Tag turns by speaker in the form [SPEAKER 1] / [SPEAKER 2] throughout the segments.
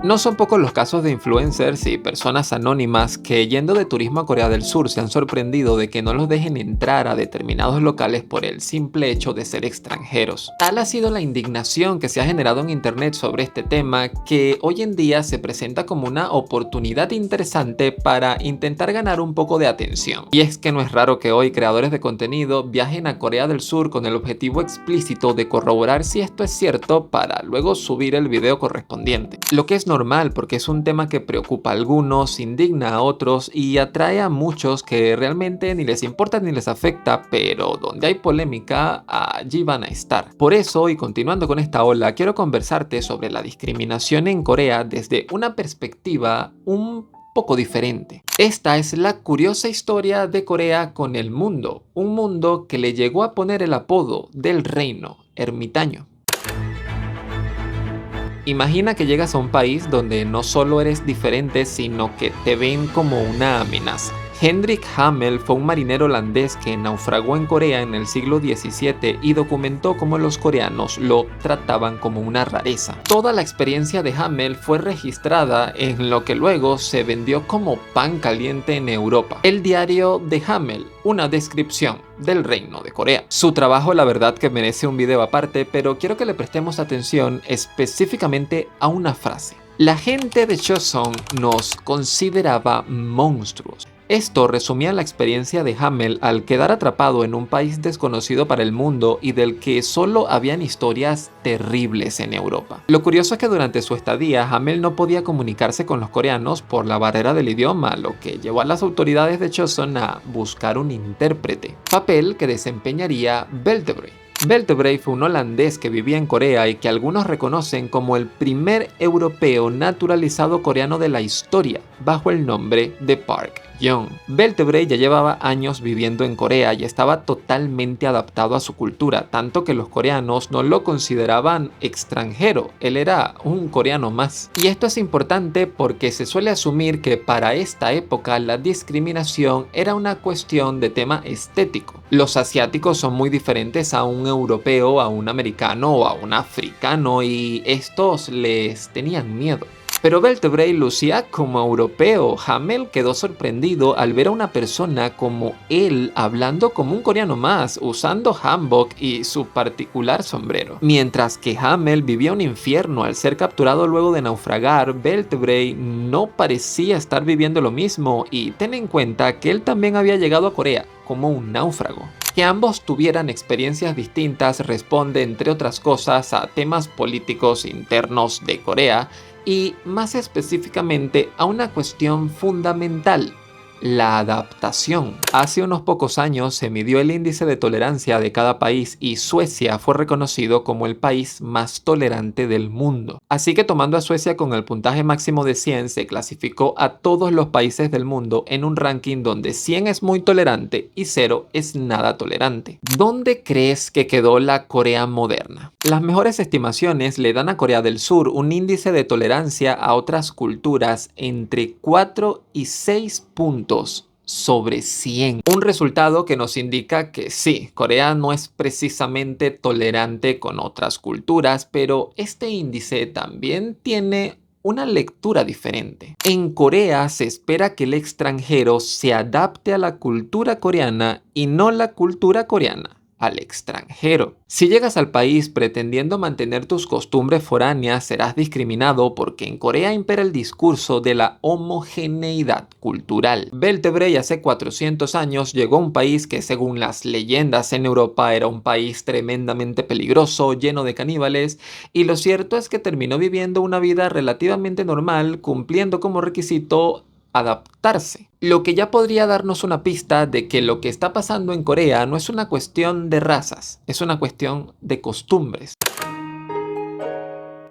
[SPEAKER 1] No son pocos los casos de influencers y personas anónimas que yendo de turismo a Corea del Sur se han sorprendido de que no los dejen entrar a determinados locales por el simple hecho de ser extranjeros. Tal ha sido la indignación que se ha generado en internet sobre este tema que hoy en día se presenta como una oportunidad interesante para intentar ganar un poco de atención. Y es que no es raro que hoy creadores de contenido viajen a Corea del Sur con el objetivo explícito de corroborar si esto es cierto para luego subir el video correspondiente. Lo que es normal porque es un tema que preocupa a algunos, indigna a otros y atrae a muchos que realmente ni les importa ni les afecta, pero donde hay polémica, allí van a estar. Por eso, y continuando con esta ola, quiero conversarte sobre la discriminación en Corea desde una perspectiva un poco diferente. Esta es la curiosa historia de Corea con el mundo, un mundo que le llegó a poner el apodo del reino ermitaño. Imagina que llegas a un país donde no solo eres diferente, sino que te ven como una amenaza. Hendrik Hamel fue un marinero holandés que naufragó en Corea en el siglo XVII y documentó cómo los coreanos lo trataban como una rareza. Toda la experiencia de Hamel fue registrada en lo que luego se vendió como pan caliente en Europa. El diario de Hamel, una descripción del reino de Corea. Su trabajo la verdad que merece un video aparte, pero quiero que le prestemos atención específicamente a una frase. La gente de Choson nos consideraba monstruos. Esto resumía la experiencia de Hamel al quedar atrapado en un país desconocido para el mundo y del que solo habían historias terribles en Europa. Lo curioso es que durante su estadía, Hamel no podía comunicarse con los coreanos por la barrera del idioma, lo que llevó a las autoridades de Choson a buscar un intérprete, papel que desempeñaría Beltebray. Beltebray fue un holandés que vivía en Corea y que algunos reconocen como el primer europeo naturalizado coreano de la historia, bajo el nombre de Park Young. Beltebray ya llevaba años viviendo en Corea y estaba totalmente adaptado a su cultura, tanto que los coreanos no lo consideraban extranjero, él era un coreano más. Y esto es importante porque se suele asumir que para esta época la discriminación era una cuestión de tema estético. Los asiáticos son muy diferentes a un europeo, a un americano o a un africano y estos les tenían miedo. Pero Beltebray lucía como europeo. Hamel quedó sorprendido al ver a una persona como él hablando como un coreano más, usando hanbok y su particular sombrero. Mientras que Hamel vivía un infierno al ser capturado luego de naufragar, Beltebray no parecía estar viviendo lo mismo y ten en cuenta que él también había llegado a Corea como un náufrago. Que ambos tuvieran experiencias distintas responde, entre otras cosas, a temas políticos internos de Corea y más específicamente a una cuestión fundamental: la adaptación. Hace unos pocos años se midió el índice de tolerancia de cada país y Suecia fue reconocido como el país más tolerante del mundo. Así que tomando a Suecia con el puntaje máximo de 100, se clasificó a todos los países del mundo en un ranking donde 100 es muy tolerante y 0 es nada tolerante. ¿Dónde crees que quedó la Corea moderna? Las mejores estimaciones le dan a Corea del Sur un índice de tolerancia a otras culturas entre 4 y 6 puntos sobre 100. Un resultado que nos indica que sí, Corea no es precisamente tolerante con otras culturas, pero este índice también tiene una lectura diferente. En Corea se espera que el extranjero se adapte a la cultura coreana y no la cultura coreana al extranjero. Si llegas al país pretendiendo mantener tus costumbres foráneas, serás discriminado porque en Corea impera el discurso de la homogeneidad cultural. Beltebray hace 400 años llegó a un país que, según las leyendas en Europa, era un país tremendamente peligroso, lleno de caníbales, y lo cierto es que terminó viviendo una vida relativamente normal, cumpliendo como requisito adaptarse. Lo que ya podría darnos una pista de que lo que está pasando en Corea no es una cuestión de razas, es una cuestión de costumbres.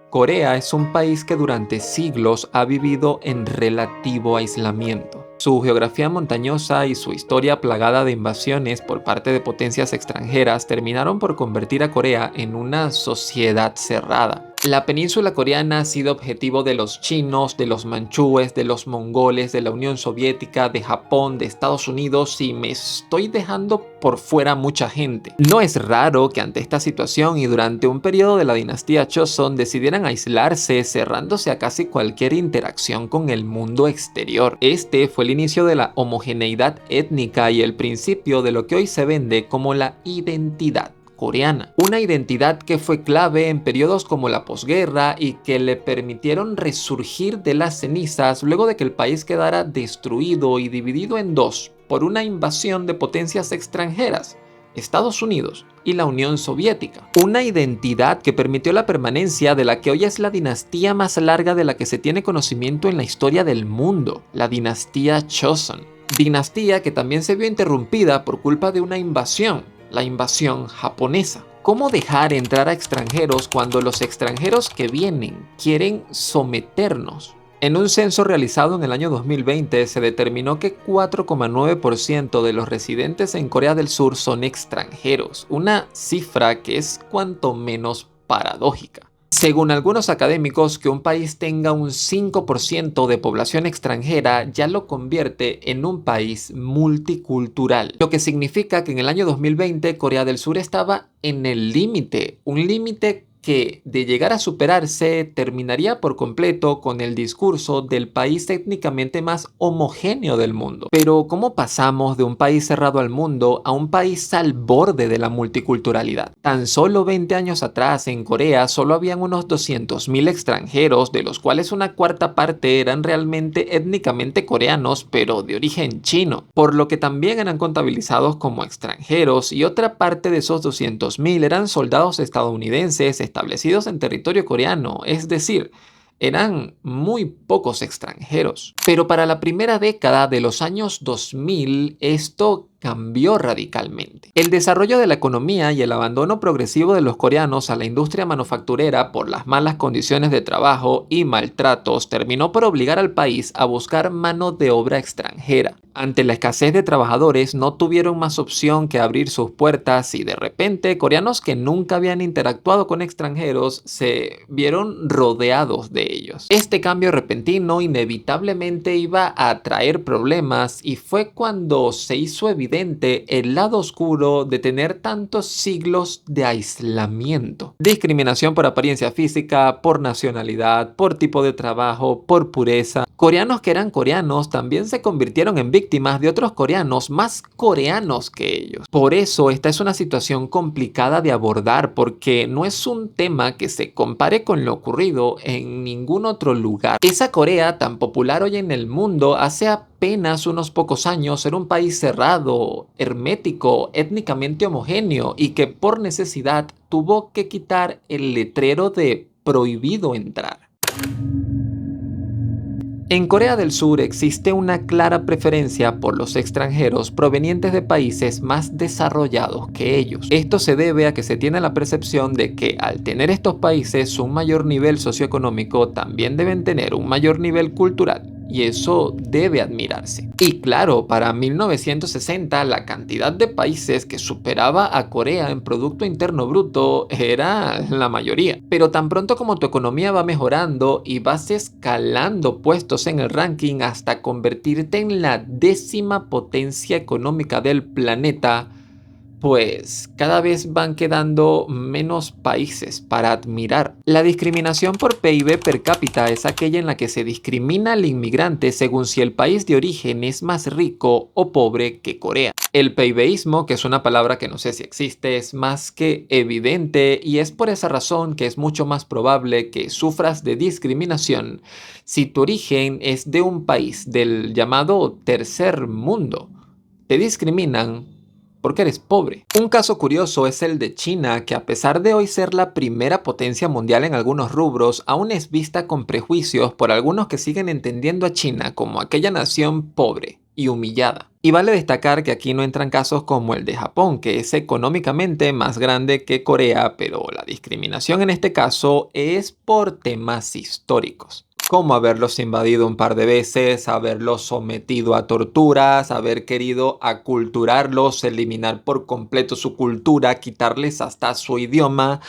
[SPEAKER 1] Corea es un país que durante siglos ha vivido en relativo aislamiento. Su geografía montañosa y su historia plagada de invasiones por parte de potencias extranjeras terminaron por convertir a Corea en una sociedad cerrada. La península coreana ha sido objetivo de los chinos, de los manchúes, de los mongoles, de la Unión Soviética, de Japón, de Estados Unidos y me estoy dejando por fuera mucha gente. No es raro que ante esta situación y durante un periodo de la dinastía Joseon decidieran aislarse, cerrándose a casi cualquier interacción con el mundo exterior. Este fue el inicio de la homogeneidad étnica y el principio de lo que hoy se vende como la identidad coreana. Una identidad que fue clave en periodos como la posguerra y que le permitieron resurgir de las cenizas luego de que el país quedara destruido y dividido en dos por una invasión de potencias extranjeras, Estados Unidos y la Unión Soviética. Una identidad que permitió la permanencia de la que hoy es la dinastía más larga de la que se tiene conocimiento en la historia del mundo, la dinastía Joseon. Dinastía que también se vio interrumpida por culpa de una invasión, la invasión japonesa. ¿Cómo dejar entrar a extranjeros cuando los extranjeros que vienen quieren someternos? En un censo realizado en el año 2020 se determinó que 4,9% de los residentes en Corea del Sur son extranjeros, una cifra que es cuanto menos paradójica. Según algunos académicos, que un país tenga un 5% de población extranjera ya lo convierte en un país multicultural, lo que significa que en el año 2020 Corea del Sur estaba en el límite, un límite que de llegar a superarse terminaría por completo con el discurso del país étnicamente más homogéneo del mundo. Pero ¿cómo pasamos de un país cerrado al mundo a un país al borde de la multiculturalidad? Tan solo 20 años atrás en Corea solo habían unos 200.000 extranjeros, de los cuales una cuarta parte eran realmente étnicamente coreanos pero de origen chino, por lo que también eran contabilizados como extranjeros, y otra parte de esos 200.000 eran soldados estadounidenses establecidos en territorio coreano, es decir, eran muy pocos extranjeros. Pero para la primera década de los años 2000 esto cambió radicalmente. El desarrollo de la economía y el abandono progresivo de los coreanos a la industria manufacturera por las malas condiciones de trabajo y maltratos terminó por obligar al país a buscar mano de obra extranjera. Ante la escasez de trabajadores no tuvieron más opción que abrir sus puertas y de repente coreanos que nunca habían interactuado con extranjeros se vieron rodeados de ellos. Este cambio repentino inevitablemente iba a traer problemas y fue cuando se hizo evidente el lado oscuro de tener tantos siglos de aislamiento. Discriminación por apariencia física, por nacionalidad, por tipo de trabajo, por pureza. Coreanos que eran coreanos también se convirtieron en víctimas de otros coreanos más coreanos que ellos. Por eso esta es una situación complicada de abordar, porque no es un tema que se compare con lo ocurrido en ningún otro lugar. Esa Corea tan popular hoy en el mundo hace apenas unos pocos años era un país cerrado, hermético, étnicamente homogéneo y que por necesidad tuvo que quitar el letrero de prohibido entrar. En Corea del Sur existe una clara preferencia por los extranjeros provenientes de países más desarrollados que ellos. Esto se debe a que se tiene la percepción de que al tener estos países un mayor nivel socioeconómico, también deben tener un mayor nivel cultural. Y eso debe admirarse. Y claro, para 1960 la cantidad de países que superaba a Corea en Producto Interno Bruto era la mayoría. Pero tan pronto como tu economía va mejorando y vas escalando puestos en el ranking hasta convertirte en la 10ª potencia económica del planeta, pues cada vez van quedando menos países para admirar. La discriminación por PIB per cápita es aquella en la que se discrimina al inmigrante según si el país de origen es más rico o pobre que Corea. El PIBismo, que es una palabra que no sé si existe, es más que evidente y es por esa razón que es mucho más probable que sufras de discriminación si tu origen es de un país del llamado tercer mundo. Te discriminan porque eres pobre. Un caso curioso es el de China, que a pesar de hoy ser la primera potencia mundial en algunos rubros, aún es vista con prejuicios por algunos que siguen entendiendo a China como aquella nación pobre y humillada. Y vale destacar que aquí no entran casos como el de Japón, que es económicamente más grande que Corea, pero la discriminación en este caso es por temas históricos, como haberlos invadido un par de veces, haberlos sometido a torturas, haber querido aculturarlos, eliminar por completo su cultura, quitarles hasta su idioma.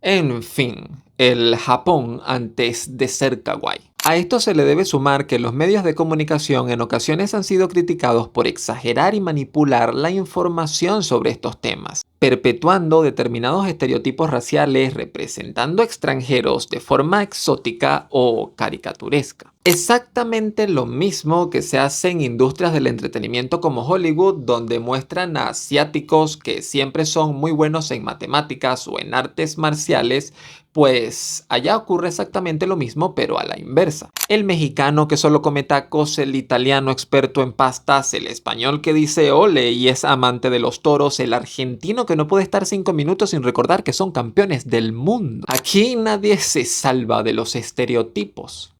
[SPEAKER 1] En fin, el Japón antes de ser kawaii. A esto se le debe sumar que los medios de comunicación en ocasiones han sido criticados por exagerar y manipular la información sobre estos temas, perpetuando determinados estereotipos raciales, representando extranjeros de forma exótica o caricaturesca. Exactamente lo mismo que se hace en industrias del entretenimiento como Hollywood, donde muestran a asiáticos que siempre son muy buenos en matemáticas o en artes marciales, pues allá ocurre exactamente lo mismo, pero a la inversa. El mexicano que solo come tacos, el italiano experto en pastas, el español que dice ole y es amante de los toros, el argentino que no puede estar 5 minutos sin recordar que son campeones del mundo. Aquí nadie se salva de los estereotipos.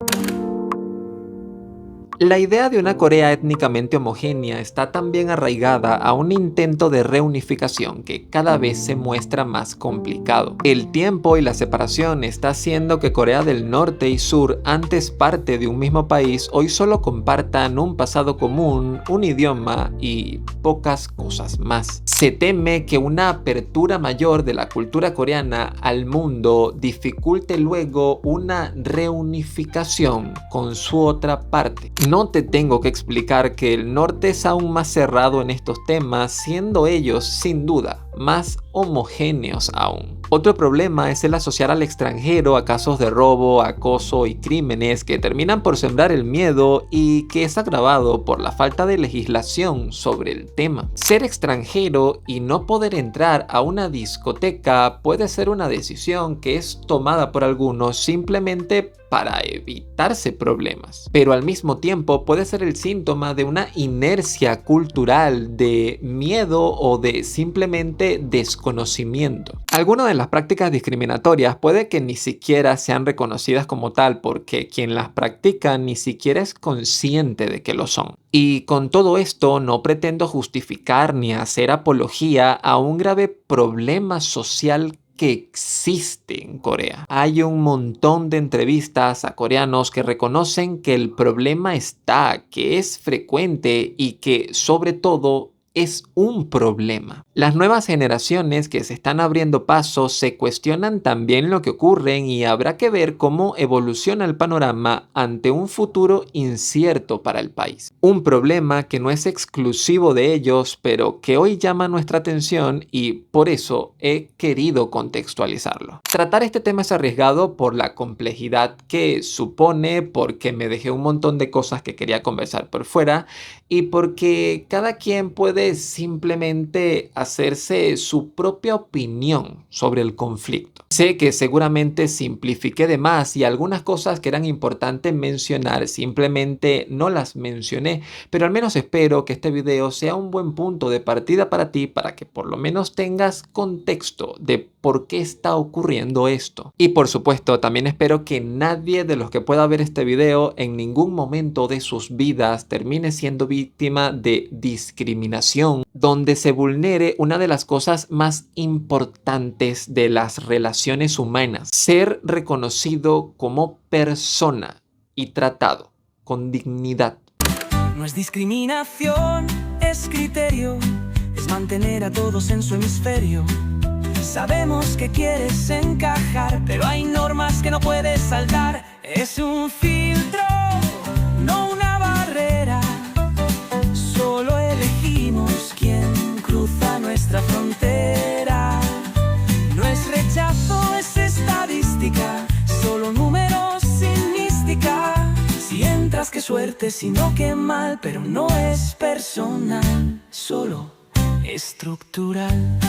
[SPEAKER 1] La idea de una Corea étnicamente homogénea está también arraigada a un intento de reunificación que cada vez se muestra más complicado. El tiempo y la separación está haciendo que Corea del Norte y Sur, antes parte de un mismo país, hoy solo compartan un pasado común, un idioma y pocas cosas más. Se teme que una apertura mayor de la cultura coreana al mundo dificulte luego una reunificación con su otra parte. No te tengo que explicar que el norte es aún más cerrado en estos temas, siendo ellos, sin duda, más homogéneos aún. Otro problema es el asociar al extranjero a casos de robo, acoso y crímenes que terminan por sembrar el miedo y que es agravado por la falta de legislación sobre el tema. Ser extranjero y no poder entrar a una discoteca puede ser una decisión que es tomada por algunos simplemente para evitarse problemas, pero al mismo tiempo puede ser el síntoma de una inercia cultural, de miedo o de simplemente desconocimiento. Algunas de las prácticas discriminatorias puede que ni siquiera sean reconocidas como tal porque quien las practica ni siquiera es consciente de que lo son. Y con todo esto no pretendo justificar ni hacer apología a un grave problema social que existe en Corea. Hay un montón de entrevistas a coreanos que reconocen que el problema está, que es frecuente y que sobre todo es un problema. Las nuevas generaciones que se están abriendo paso se cuestionan también lo que ocurre y habrá que ver cómo evoluciona el panorama ante un futuro incierto para el país. Un problema que no es exclusivo de ellos, pero que hoy llama nuestra atención y por eso he querido contextualizarlo. Tratar este tema es arriesgado por la complejidad que supone, porque me dejé un montón de cosas que quería conversar por fuera y porque cada quien puede simplemente hacerse su propia opinión sobre el conflicto. Sé que seguramente simplifiqué de más y algunas cosas que eran importantes mencionar simplemente no las mencioné, pero al menos espero que este video sea un buen punto de partida para ti, para que por lo menos tengas contexto de por qué está ocurriendo esto. Y por supuesto, también espero que nadie de los que pueda ver este video en ningún momento de sus vidas termine siendo víctima de discriminación, donde se vulnere una de las cosas más importantes de las relaciones humanas: ser reconocido como persona y tratado con dignidad.
[SPEAKER 2] No es discriminación, es criterio, es mantener a todos en su hemisferio. Sabemos que quieres encajar, pero hay normas que no puedes saltar. Es un filtro, no una barrera. Solo elegimos quién cruza nuestra frontera. No es rechazo, es estadística, solo números sin mística. Si entras, qué suerte, si no, qué mal, pero no es personal, solo estructural.